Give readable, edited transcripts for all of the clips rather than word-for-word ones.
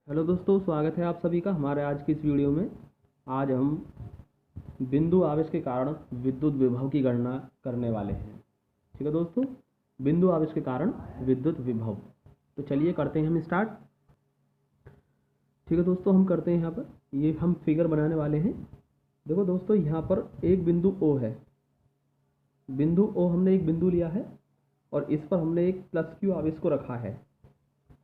Hello दोस्तों, स्वागत है आप सभी का हमारे आज की इस वीडियो में। आज हम बिंदु आवेश के कारण विद्युत विभव की गणना करने वाले हैं। ठीक है दोस्तों, बिंदु आवेश के कारण विद्युत विभव। तो चलिए करते हैं हम स्टार्ट। ठीक है दोस्तों, हम करते हैं यहाँ पर ये हम फिगर बनाने वाले हैं। देखो दोस्तों, यहाँ पर एक बिंदु O है। बिंदु O हमने एक बिंदु लिया है और इस पर हमने एक प्लस Q आवेश को रखा है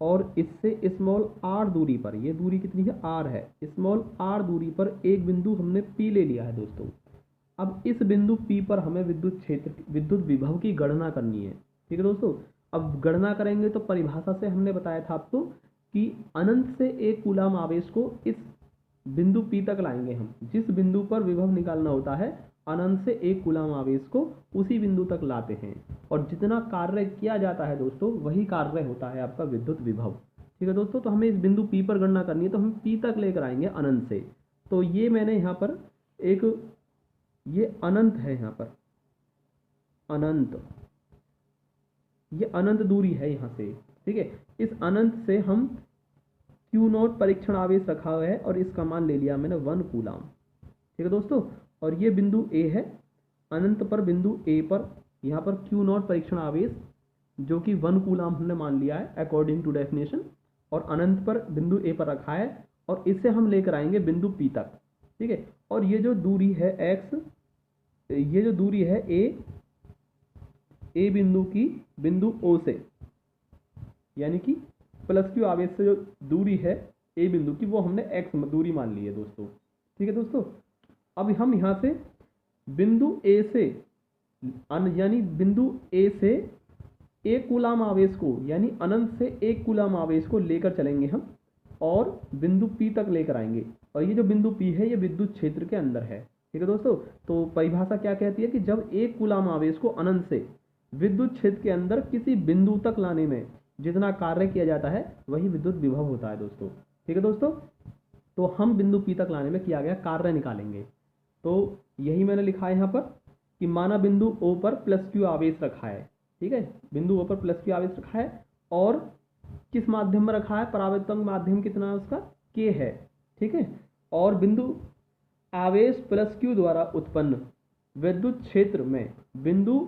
और इससे स्मॉल r दूरी पर, ये दूरी कितनी है, r है, स्मॉल r दूरी पर एक बिंदु हमने P ले लिया है दोस्तों। अब इस बिंदु P पर हमें विद्युत क्षेत्र, विद्युत विभव की गणना करनी है। ठीक है दोस्तों, अब गणना करेंगे तो परिभाषा से हमने बताया था आपको कि अनंत से एक कूलाम आवेश को इस बिंदु P तक लाएंगे हम। जिस बिंदु पर विभव निकालना होता है, अनंत से एक कूलाम आवेश को उसी बिंदु तक लाते हैं और जितना कार्य किया जाता है दोस्तों, वही कार्य होता है आपका विद्युत विभव। ठीक है दोस्तों, तो हमें इस बिंदु P पर गणना करनी है, तो हम P तक लेकर आएंगे अनंत से। तो ये मैंने यहाँ पर एक, ये अनंत है, यहाँ पर अनंत, ये अनंत दूरी है यहाँ से। ठीक है, इस अनंत से हम Q0 परीक्षण आवेश रखा हुआ है और इसका मान ले लिया मैंने 1 कूलाम। ठीक है दोस्तों, और ये बिंदु A है। अनंत पर बिंदु A पर यहाँ पर Q0 परीक्षण आवेश जो कि 1 कूलाम हमने मान लिया है अकॉर्डिंग टू डेफिनेशन, और अनंत पर बिंदु A पर रखा है और इससे हम लेकर आएंगे बिंदु P तक। ठीक है, और ये जो दूरी है x, ये जो दूरी है A बिंदु की बिंदु O से, यानी कि प्लस Q आवेश से जो दूरी है A बिंदु की, वो हमने x दूरी मान ली है दोस्तों। ठीक है दोस्तों, अब हम यहाँ से बिंदु A से यानी बिंदु A से एक कूलाम आवेश को, यानी अनंत से एक कूलाम आवेश को लेकर चलेंगे हम और बिंदु P तक लेकर आएंगे। और ये जो बिंदु P है, ये विद्युत क्षेत्र के अंदर है। ठीक है दोस्तों, तो परिभाषा क्या कहती है कि जब एक कूलाम आवेश को अनंत से विद्युत क्षेत्र के अंदर किसी बिंदु तक लाने में जितना कार्य किया जाता है, वही विद्युत विभव होता है दोस्तों। ठीक है दोस्तों, तो हम बिंदु P तक लाने में किया गया कार्य निकालेंगे। तो यही मैंने लिखा है यहाँ पर कि माना बिंदु O पर प्लस Q आवेश रखा है। ठीक है, बिंदु O पर प्लस Q आवेश रखा है और किस माध्यम में रखा है, परावर्तक माध्यम कितना है उसका, K है। ठीक है, और बिंदु आवेश प्लस Q द्वारा उत्पन्न विद्युत क्षेत्र में बिंदु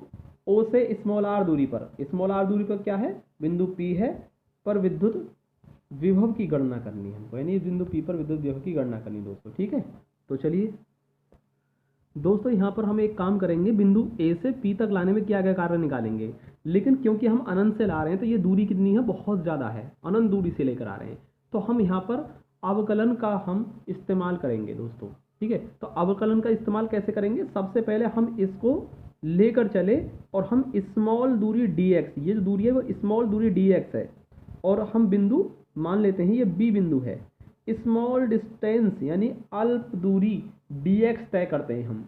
O से स्मॉल r दूरी पर, स्मॉल r दूरी पर क्या है, बिंदु P है, पर विद्युत विभव की गणना करनी है हमको, यानी बिंदु P पर विद्युत विभव की गणना करनी दोस्तों। ठीक है, तो चलिए दोस्तों, यहाँ पर हम एक काम करेंगे, बिंदु A से P तक लाने में क्या क्या कार्य निकालेंगे। लेकिन क्योंकि हम अनंत से ला रहे हैं तो ये दूरी कितनी है, बहुत ज़्यादा है, अनंत दूरी से लेकर आ रहे हैं, तो हम यहाँ पर अवकलन का हम इस्तेमाल करेंगे दोस्तों। ठीक है, तो अवकलन का इस्तेमाल कैसे करेंगे, सबसे पहले हम इसको लेकर चले और हम स्मॉल दूरी dx, ये जो दूरी है वो स्मॉल दूरी dx है, और हम बिंदु मान लेते हैं ये B बिंदु है। स्मॉल डिस्टेंस यानी अल्प दूरी dx तय करते हैं हम।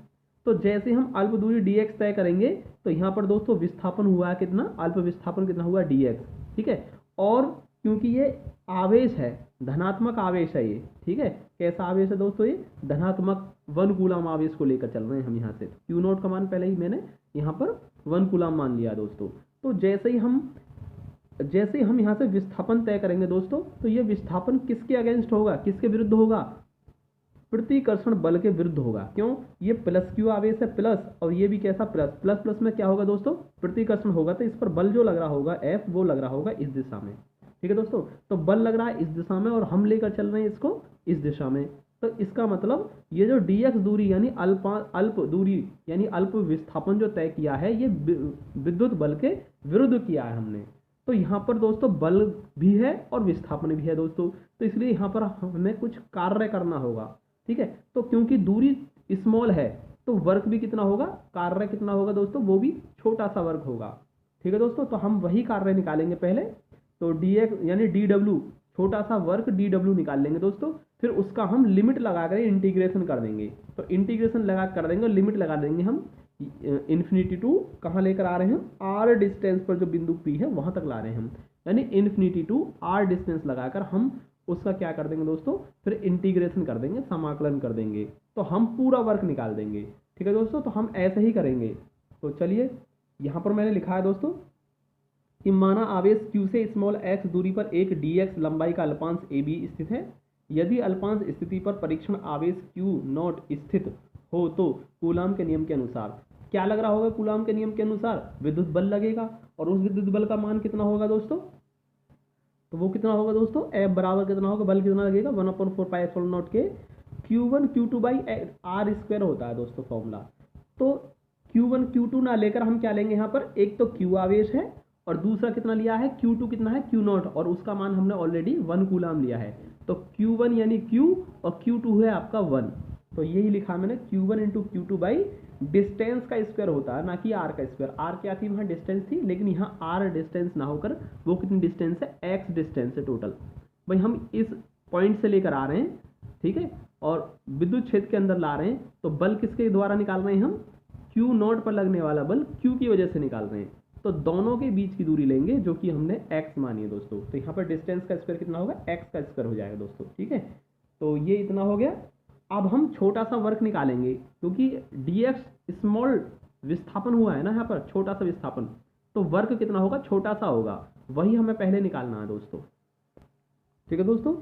तो जैसे हम अल्प दूरी dx तय करेंगे तो यहाँ पर दोस्तों विस्थापन हुआ है कितना, अल्प विस्थापन कितना हुआ, dx। ठीक है, और क्योंकि ये आवेश है, धनात्मक आवेश है ये। ठीक है, कैसा आवेश है दोस्तों, ये धनात्मक 1 कूलाम आवेश को लेकर चल रहे हैं हम यहाँ से। Q0 का मान पहले ही मैंने यहाँ पर 1 कूलाम मान लिया दोस्तों। तो जैसे ही हम यहाँ से विस्थापन तय करेंगे दोस्तों, तो ये विस्थापन किसके अगेंस्ट होगा, किसके विरुद्ध होगा, प्रतिकर्षण बल के विरुद्ध होगा। क्यों, ये प्लस Q आवेश है प्लस, और ये भी कैसा प्लस, प्लस प्लस में क्या होगा दोस्तों, प्रतिकर्षण होगा, तो इस पर बल जो लग रहा होगा F, वो लग रहा होगा इस दिशा में। ठीक है दोस्तों, तो बल लग रहा है इस दिशा में और हम लेकर चल रहे हैं इसको इस दिशा में। तो इसका मतलब ये जो dx दूरी यानी अल्प दूरी यानी अल्प विस्थापन जो तय किया है, ये विद्युत बल के विरुद्ध किया है हमने। तो यहाँ पर दोस्तों बल भी है और विस्थापन भी है दोस्तों, तो इसलिए यहाँ पर हमें कुछ कार्य करना होगा। ठीक है, तो क्योंकि दूरी स्मॉल है तो वर्क भी कितना होगा, कार्य कितना होगा दोस्तों, वो भी छोटा सा वर्क होगा। ठीक है दोस्तों, तो हम वही कार्य निकालेंगे पहले। तो dx यानी dw, छोटा सा वर्क dw निकाल लेंगे दोस्तों, फिर उसका हम लिमिट लगा कर इंटीग्रेशन कर देंगे। तो इंटीग्रेशन लगा कर देंगे और लिमिट लगा देंगे हम इन्फिनिटी टू, कहाँ लेकर आ रहे हैं, r डिस्टेंस पर जो बिंदु P है वहाँ तक ला रहे हैं हम, यानी इन्फिनिटी टू r डिस्टेंस लगाकर हम उसका क्या कर देंगे दोस्तों, फिर इंटीग्रेशन कर देंगे, समाकलन कर देंगे, तो हम पूरा वर्क निकाल देंगे। ठीक है दोस्तों, तो हम ऐसे ही करेंगे। तो चलिए यहाँ पर मैंने लिखा है दोस्तों, कि माना आवेश q से स्मॉल x दूरी पर एक dx लंबाई का अल्पांश AB स्थित है। यदि अल्पांश स्थिति पर परीक्षण आवेश q नॉट स्थित हो तो कूलाम के नियम के अनुसार क्या लग रहा होगा? कूलाम के नियम के अनुसार विद्युत बल लगेगा, और उस विद्युत बल का मान कितना होगा दोस्तों? तो वो कितना होगा दोस्तों? F बराबर कितना होगा? बल कितना लगेगा? 1/4πε0 के Q1 Q2 by are square होता है दोस्तों फॉर्मूला। तो Q1 Q2 ना लेकर हम क्या लेंगे यहाँ पर? एक तो Q आवेश है और दूसरा कितना लिया है? Q2 कितना है? Q नॉट, और उसका मान हमने ऑलरेडी 1 कूलाम लिया है। तो Q1 यानी Q और Q2 है आपका 1। तो यही लिखा मैंने, Q1 into Q2 by distance का स्क्वायर होता है, ना कि आर का स्क्वायर। आर क्या थी? वहाँ डिस्टेंस थी, लेकिन यहाँ आर डिस्टेंस ना होकर वो कितनी डिस्टेंस है? एक्स डिस्टेंस है टोटल। भाई हम इस पॉइंट से लेकर आ रहे हैं, ठीक है, और विद्युत क्षेत्र के अंदर ला रहे हैं, तो बल किसके द्वारा निकाल रहे हैं हम? Q नॉट पर लगने वाला बल Q की वजह से निकाल रहे हैं। तो दोनों के बीच की दूरी लेंगे जो कि हमने x मानी है दोस्तों। तो यहाँ पर डिस्टेंस का स्क्वायर कितना होगा? x का स्क्वायर हो जाएगा दोस्तों, ठीक है। तो ये इतना हो गया। अब हम छोटा सा वर्क निकालेंगे, क्योंकि dx स्मॉल विस्थापन हुआ है ना यहाँ पर, छोटा सा विस्थापन, तो वर्क कितना होगा? छोटा सा होगा। वही हमें पहले निकालना है दोस्तों, ठीक है दोस्तों।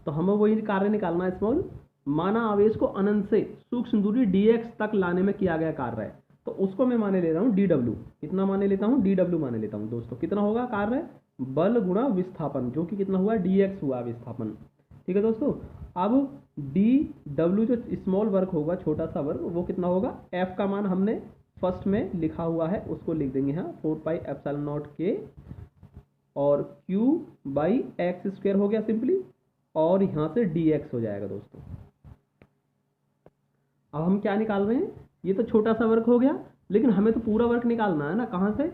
तो हमें वही कार्य निकालना है स्मॉल। माना आवेश को अनंत से सूक्ष्म दूरी dx तक लाने में किया गया कार्य है, तो उसको मैं माने ले रहा हूँ dw। कितना माने लेता हूँ? dw माने लेता हूँ दोस्तों। कितना होगा कार्य? बल गुणा विस्थापन, जो कि कितना हुआ? dx हुआ विस्थापन, ठीक है दोस्तों। अब dw जो स्मॉल वर्क होगा, छोटा सा वर्क, वो कितना होगा? f का मान हमने फर्स्ट में लिखा हुआ है, उसको लिख देंगे यहाँ 4πε0 के, और q बाई एक्स स्क्वायर हो गया सिंपली, और यहाँ से dx हो जाएगा दोस्तों। अब हम क्या निकाल रहे हैं? ये तो छोटा सा वर्क हो गया, लेकिन हमें तो पूरा वर्क निकालना है ना। कहाँ से?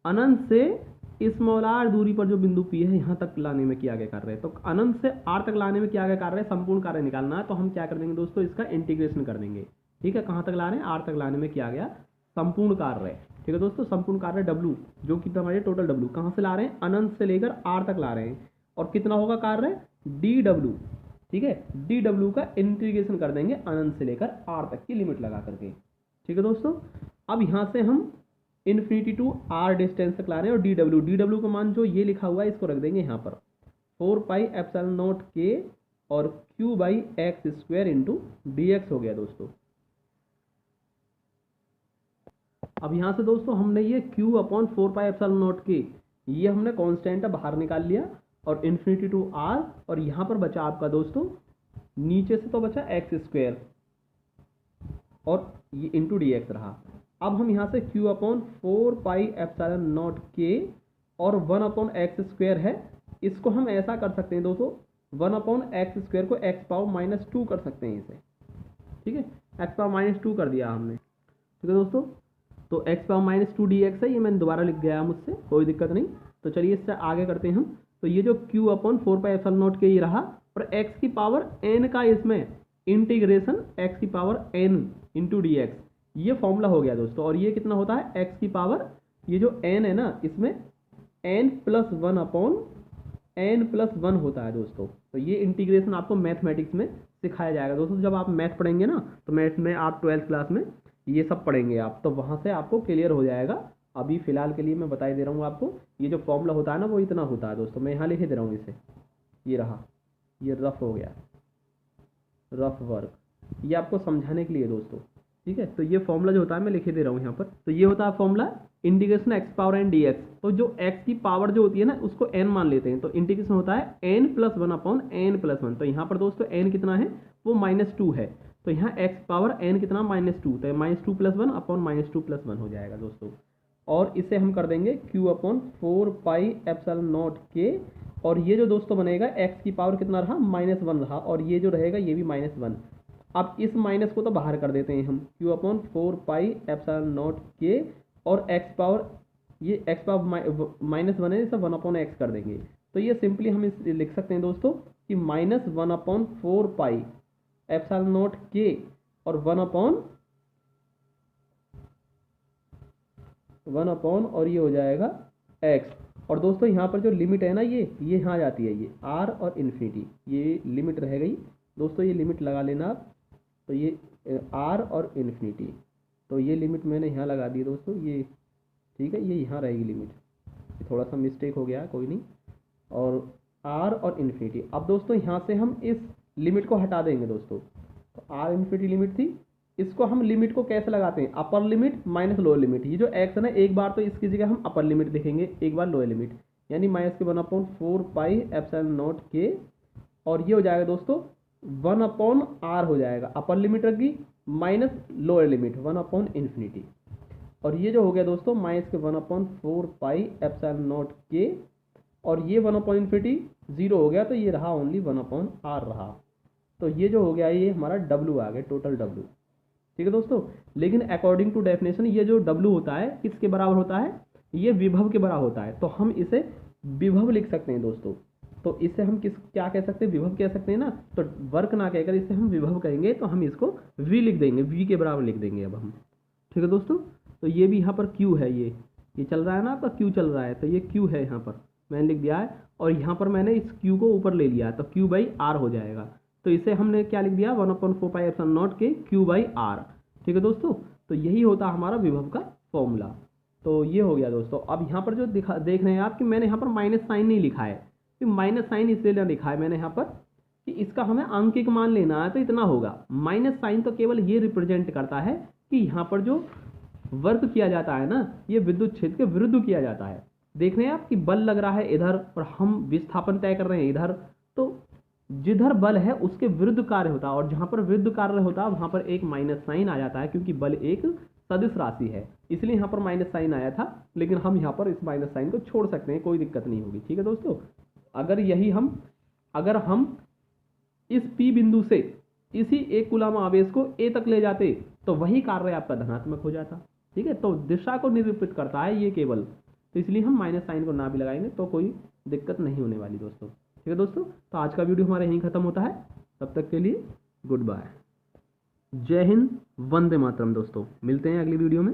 अनंत से स्मॉल आर दूरी पर जो बिंदु P है, यहाँ तक लाने में किया गया कार्य है। तो अनंत से आर तक लाने में किया गया कार्य है, संपूर्ण कार्य निकालना है। तो हम क्या कर देंगे दोस्तों? इसका इंटीग्रेशन कर देंगे, ठीक है। कहाँ तक ला रहे हैं? आर तक लाने में किया गया संपूर्ण कार्य है, ठीक है दोस्तों। संपूर्ण कार्य W, जो कि हमारे टोटल W, कहाँ से ला रहे हैं? अनंत से लेकर आर तक ला रहे हैं। और कितना होगा कार्य? dw, ठीक है। dw का इंटीग्रेशन कर देंगे अनंत से लेकर आर तक की लिमिट लगा करके, ठीक है दोस्तों। अब यहाँ से हम इन्फिनिटी टू आर डिस्टेंस तक ला रहे हैं, और dw का मान जो ये लिखा हुआ है इसको रख देंगे यहाँ पर 4πε0 के और q by x square into dx हो गया दोस्तों। अब यहाँ से दोस्तों हमने ये q अपॉन 4πε0 के, ये हमने कॉन्स्टेंट बाहर निकाल लिया, और इन्फिनिटी टू आर, और यहाँ पर बचा आपका दोस्तों नीचे से तो बचा एक्स स्क्वायर, और ये इंटू dx रहा। अब हम यहाँ से q अपॉन 4πε0 के और 1 अपॉन एक्स स्क्वायर है, इसको हम ऐसा कर सकते हैं दोस्तों, 1 अपॉन एक्स स्क्वायर को x पावर -2 कर सकते हैं इसे, ठीक है। x पावर -2 कर दिया हमने, ठीक है दोस्तों। तो x पावर -2 dx है, ये मैंने दोबारा लिख गया मुझसे, कोई दिक्कत नहीं। तो चलिए इससे आगे करते हैं हम। तो ये जो q अपॉन 4πε0 के ये रहा, और x की पावर n का इसमें इंटीग्रेशन x की पावर n इंटू dx, ये फॉर्मूला हो गया दोस्तों। और ये कितना होता है? x की पावर, ये जो n है ना, इसमें n+1 अपॉन n+1 होता है दोस्तों। तो ये इंटीग्रेशन आपको मैथमेटिक्स में सिखाया जाएगा दोस्तों। जब आप मैथ पढ़ेंगे ना, तो मैथ में आप 12th क्लास में ये सब पढ़ेंगे आप, तो वहाँ से आपको क्लियर हो जाएगा। अभी फिलहाल के लिए मैं बता ही दे रहा हूँ आपको, ये जो फॉर्मूला होता है ना, वो इतना होता है दोस्तों। मैं यहाँ लिख दे रहा हूँ इसे, ये रहा, ये रफ हो गया, रफ वर्क, ये आपको समझाने के लिए दोस्तों, ठीक है। तो ये फॉर्मूला जो होता है मैं लिखे दे रहा हूँ यहाँ पर। तो ये होता है formula integration x power n dx। तो जो x की पावर जो होती है ना, उसको n मान लेते हैं, तो इंटीग्रेशन होता है n+1 अपॉन n+1। तो यहाँ पर दोस्तों n कितना है? वो -2 है। तो यहाँ x पावर n कितना? -2, तो -2 + 1 अपॉन -2 + 1 हो जाएगा दोस्तों। और इसे हम कर देंगे q अपॉन 4πε0 के, और ये जो दोस्तों बनेगा x की पावर कितना रहा? -1 रहा, और ये जो रहेगा ये भी -1। अब इस माइनस को तो बाहर कर देते हैं हम, q अपॉन 4πε0 के, और x पावर, ये x पावर -1 है, इसे 1 अपॉन x कर देंगे। तो ये सिंपली हम इस लिख सकते हैं दोस्तों कि -1 अपॉन 4πε0 के और 1 अपॉन और ये हो जाएगा x। और दोस्तों यहाँ पर जो लिमिट है ना, ये यहाँ जाती है, ये r और इन्फिनिटी, ये लिमिट रह गई दोस्तों। ये लिमिट लगा लेना आप। तो ये r और इन्फिनिटी, तो ये लिमिट मैंने यहाँ लगा दी दोस्तों, ये ठीक है, ये यहाँ रहेगी लिमिट, थोड़ा सा मिस्टेक हो गया, कोई नहीं। और आर और इन्फिनिटी। अब दोस्तों यहाँ से हम इस लिमिट को हटा देंगे दोस्तों। तो आर इन्फिनिटी लिमिट थी, इसको हम लिमिट को कैसे लगाते हैं, upper limit minus lower limit. ये जो एक्स है ना, एक बार तो इसकी जगह हम अपर लिमिट देखेंगे, एक बार लोअर लिमिट, यानी माइनस के 1/4πε0 के, और ये हो जाएगा दोस्तों 1/r हो जाएगा, अपर लिमिट रखी माइनस लोअर लिमिट 1/∞। और ये जो हो गया दोस्तों माइनस के 1/4πε0 के, और ये 1/∞ 0 हो गया, तो ये रहा ओनली 1/r रहा। तो ये जो हो गया ये हमारा W आ गया, टोटल W। ठीक है दोस्तों, लेकिन अकॉर्डिंग टू डेफिनेशन ये जो W होता है किसके बराबर होता है, ये विभव के बराबर होता है। तो हम इसे विभव लिख सकते हैं दोस्तों। तो इसे हम क्या कह सकते हैं, विभव कह सकते हैं ना। तो वर्क ना कहकर इसे हम विभव कहेंगे, तो हम इसको V लिख देंगे, V के बराबर लिख देंगे अब हम। ठीक है दोस्तों, तो ये भी यहाँ पर Q है, ये चल रहा है ना आपका, Q चल रहा है, तो ये Q है यहाँ पर मैंने लिख दिया है। और यहाँ पर मैंने इस Q को ऊपर ले लिया है, तो Q/R हो जाएगा। तो इसे हमने क्या लिख दिया, 1/4πε0 के Q/R। ठीक है दोस्तों, तो यही होता है हमारा विभव का फॉर्मूला। तो ये हो गया दोस्तों। अब यहाँ पर जो देख रहे हैं आप कि मैंने यहाँ पर माइनस साइन नहीं लिखा है, कि माइनस साइन इसलिए ना लिखा है मैंने यहाँ पर कि इसका हमें आंकिक मान लेना है, तो इतना होगा। माइनस साइन तो केवल ये रिप्रेजेंट करता है कि यहाँ पर जो वर्क किया जाता है ना, ये विद्युत क्षेत्र के विरुद्ध किया जाता है। देख रहे हैं आप कि बल लग रहा है इधर और हम विस्थापन तय कर रहे हैं इधर, तो जिधर बल है उसके विरुद्ध कार्य होता है, और जहाँ पर विरुद्ध कार्य होता है वहाँ पर एक माइनस साइन आ जाता है, क्योंकि बल एक सदिश राशि है, इसलिए यहाँ पर माइनस साइन आया था। लेकिन हम यहाँ पर इस माइनस साइन को छोड़ सकते हैं, कोई दिक्कत नहीं होगी। ठीक है दोस्तों, अगर हम इस P बिंदु से इसी एक कूलम आवेश को A तक ले जाते तो वही कार्य आपका धनात्मक हो जाता। ठीक है, तो दिशा को निरूपित करता है ये केवल, तो इसलिए हम माइनस साइन को ना भी लगाएंगे तो कोई दिक्कत नहीं होने वाली दोस्तों। ठीक है दोस्तों, तो आज का वीडियो हमारा यहीं खत्म होता है। तब तक के लिए गुड बाय, जय हिंद, वंदे मातरम दोस्तों। मिलते हैं अगली वीडियो में।